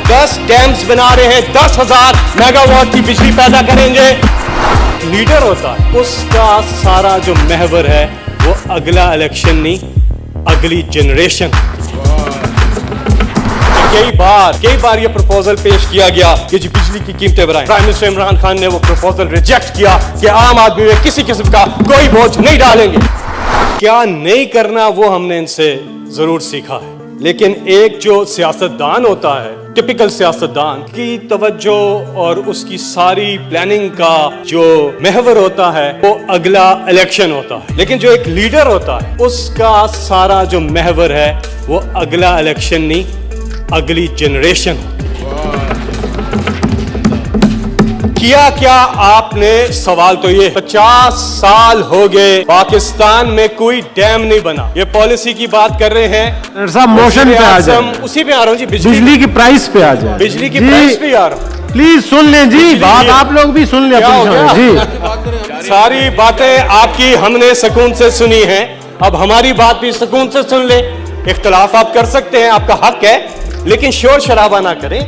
10 dams बना रहे हैं, 10,000 मेगावाट की बिजली पैदा करेंगे। लीडर होता है, उसका सारा जो महवर है वो अगला इलेक्शन नहीं, अगली जनरेशन। कई बार ये प्रपोजल पेश किया गया कि जी बिजली की कीमतें बढ़ाएं। प्राइम मिनिस्टर इमरान खान ने वो प्रपोजल रिजेक्ट किया कि आम आदमी में किसी किस्म का कोई बोझ नहीं डालेंगे। क्या नहीं करना वो हमने इनसे जरूर सीखा है, लेकिन एक जो सियासतदान होता है, टिपिकल सियासतदान की तवज्जो और उसकी सारी प्लानिंग का जो महवर होता है वो अगला इलेक्शन होता है। लेकिन जो एक लीडर होता है उसका सारा जो महवर है वो अगला इलेक्शन नहीं, अगली जनरेशन। किया क्या आपने? सवाल तो ये 50 साल हो गए पाकिस्तान में कोई डैम नहीं बना। ये पॉलिसी की बात कर रहे हैं साहब, मोशन पे आ जाए। उसी पे आ रहा हूँ जी, बिजली की प्राइस पे आ जाए। बिजली की प्राइस पे आ रहा हूँ, प्लीज सुन लें जी बात, आप लोग भी सुन लें जी। सारी बातें आपकी हमने सुकून से सुनी हैं, अब हमारी बात भी सुकून से सुन ले। इख्तलाफ आप कर सकते हैं, आपका हक है, लेकिन शोर शराबा ना करें।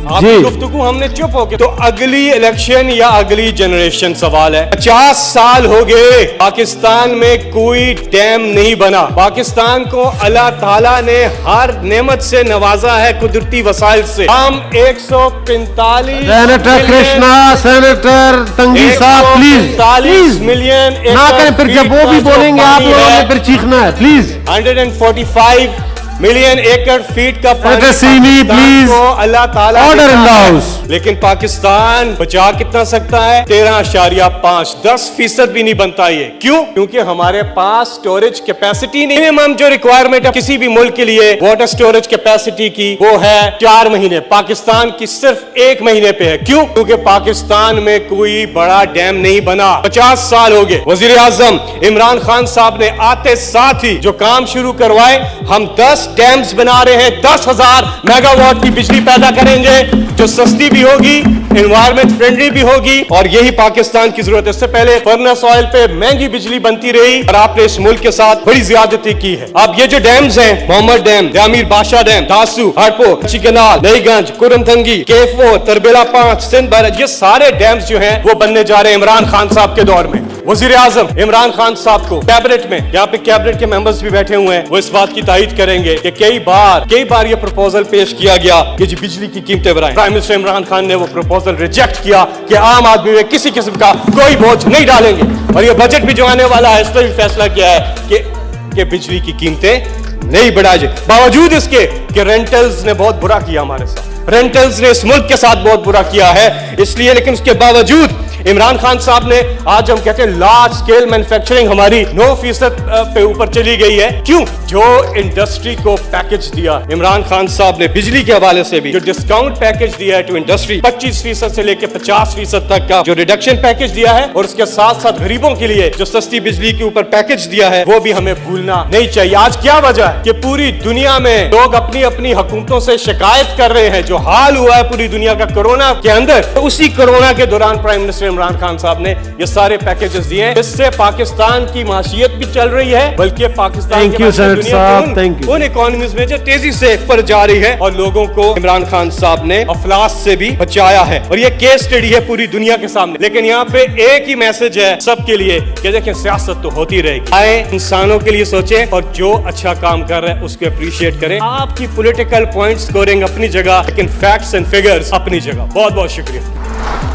आपकी गुफ्तगू हमने चुप हो गए। तो अगली इलेक्शन या अगली जनरेशन सवाल है। 50 साल हो गए पाकिस्तान में कोई डैम नहीं बना। पाकिस्तान को अल्लाह ताला ने हर नेमत से नवाजा है, कुदरती वसाइल से। हम 145 सेनेटर कृष्णा, सेनेटर तंगी साहब, प्लीज मिलियन ना करें, फिर जब वो भी बोलेंगे आप लोगों ने फिर चीखना है, प्लीज। 145 मिलियन एकड़ फीट का पानी को अल्लाह ताला ऑर्डर इन द हाउस। लेकिन पाकिस्तान बचा कितना सकता है? 13.5, 10% भी नहीं बनता ये। क्यों? क्योंकि हमारे पास स्टोरेज कैपेसिटी नहीं। मिनिमम जो रिक्वायरमेंट है किसी भी मुल्क के लिए वाटर स्टोरेज कैपेसिटी की वो है 4 महीने। पाकिस्तान की सिर्फ 1 महीने पे है। क्यों? क्योंकि पाकिस्तान में कोई बड़ा डैम नहीं बना। 50 साल हो गए। वजीर आजम इमरान खान साहब ने आते साथ ही जो काम शुरू करवाए, हम 10 डैम्स बना रहे हैं, 10,000 मेगावाट की बिजली पैदा करेंगे जो सस्ती भी होगी, एनवायरमेंट फ्रेंडली भी होगी, और यही पाकिस्तान की जरूरत है। इससे पहले फर्नेस ऑयल पे महंगी बिजली बनती रही और आपने इस मुल्क के साथ बड़ी ज्यादती की है। अब ये जो डैम्स हैं, मोहम्मद डैम, जामिर बादशाह डैम, दासू, हड़पो, चिकनाल, नईगंज, कुरमथंगी, केफो, तरबेला 5, सिंध बैरज, ये सारे डैम्स जो हैं वो बनने जा रहे हैं इमरान खान साहब के दौर में। वजीर आजम इमरान खान साहब को कैबिनेट में, यहाँ पे कैबिनेट के मेंबर्स भी बैठे हुए हैं, वो इस बात की तायीद करेंगे कि कई बार ये प्रपोजल पेश किया गया कि जी बिजली की कीमतें बढ़ाएं। प्राइम मिनिस्टर इमरान खान ने वो प्रपोजल रिजेक्ट किया कि आम आदमी में किसी किस्म का कोई बोझ नहीं डालेंगे। और ये बजट भी जो आने वाला है, इस पर भी फैसला किया है कि बिजली की कीमतें नहीं बढ़ाई जाए। बावजूद इसके कि रेंटल्स ने बहुत बुरा किया हमारे साथ, रेंटल्स ने इस मुल्क के साथ बहुत बुरा किया है, इसलिए लेकिन उसके बावजूद इमरान खान साहब ने, आज हम कहते हैं लार्ज स्केल मैन्युफैक्चरिंग हमारी 9% पे ऊपर चली गई है। क्यों? जो इंडस्ट्री को पैकेज दिया इमरान खान साहब ने, बिजली के हवाले से भी जो डिस्काउंट पैकेज दिया है टू इंडस्ट्री, 25% से लेकर 50% तक का जो रिडक्शन पैकेज दिया है, और उसके साथ साथ गरीबों के लिए जो सस्ती बिजली के ऊपर पैकेज दिया है, वो भी हमें भूलना नहीं चाहिए। आज क्या वजह है कि पूरी दुनिया में लोग अपनी अपनी हुकूमतों से शिकायत कर रहे हैं? जो हाल हुआ है पूरी दुनिया का कोरोना के अंदर, तो उसी कोरोना के दौरान प्राइम मिनिस्टर इमरान खान साहब ने ये सारे पैकेजेस दिए, इससे पाकिस्तान की माशियत भी चल रही है, बल्कि पाकिस्तान उन इकोनॉमीज में जो तेजी से ऊपर जा रही है, और लोगों को इमरान खान साहब ने अफलास से भी बचाया है। और ये केस स्टडी है पूरी दुनिया के सामने। लेकिन यहाँ पे एक ही मैसेज है सबके लिए कि देखें, सियासत तो होती रहेगी, आए इंसानों के लिए सोचें और जो अच्छा काम कर रहे हैं उसको अप्रिशिएट करें। आपकी पॉलिटिकल पॉइंट स्कोरिंग अपनी जगह, लेकिन फैक्ट्स एंड फिगर्स अपनी जगह। बहुत बहुत शुक्रिया।